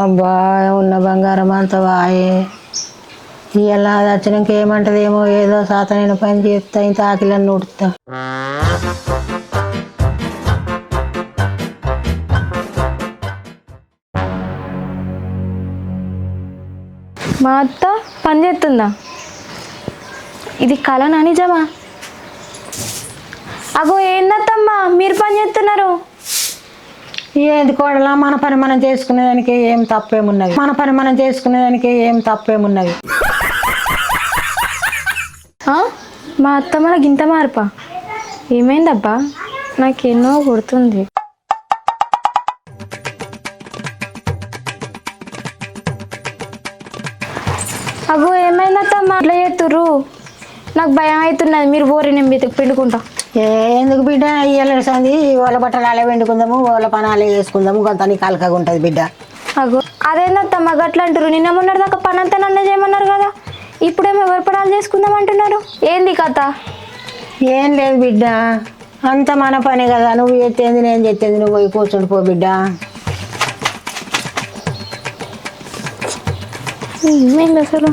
అబ్బా ఉన్న బంగారం అంతా వాయే ఇవాళ అది వచ్చినాక ఏమంటదేమో ఏదో సాతనైన పని చేస్తా ఇంత ఆకిలని నుడుతా. మా అత్త పని చేస్తుందా? ఇది కలనా నిజమా? అగో ఏందత్తమ్మా మీరు పని చేస్తున్నారు? ఏంది కోడలా, మన పని మనం చేసుకునేదానికి ఏం తప్పేమున్నది, మన పని మనం చేసుకునేదానికి ఏం తప్పేమున్నది. మా అత్తమ్మ గింత మార్పా? ఏమైందబ్బా? నాకెన్నో గుర్తుంది. అగో ఏమైందత్తమ్మా అట్లా చేస్తుర్రు? నాకు భయం అవుతున్నది. మీరు బోరి నేను పిండుకుంటా. ఎందుకు బిడ్డ ఇయ్యాల సంది వాళ్ళ బట్టలు అలా వండుకుందాము, వాళ్ళ పని అలా చేసుకుందాము, కొంత నీకు అలకగా ఉంటుంది బిడ్డ. అగో అదేందత్తమ్మా గట్లా అంటారు? నిన్న మొన్నటి దాకా పని అంతా నన్ను చేయమన్నారు కదా, ఇప్పుడేమో ఎవరి పడాలు చేసుకుందాం అంటున్నారు. ఏంది కథ? ఏం లేదు బిడ్డ, అంత మన పనే కదా, నువ్వు చెత్తేంది నేను చెత్తేంది, నువ్వు పోయి కూర్చుండి పో బిడ్డ. ఏమైంది అసలు?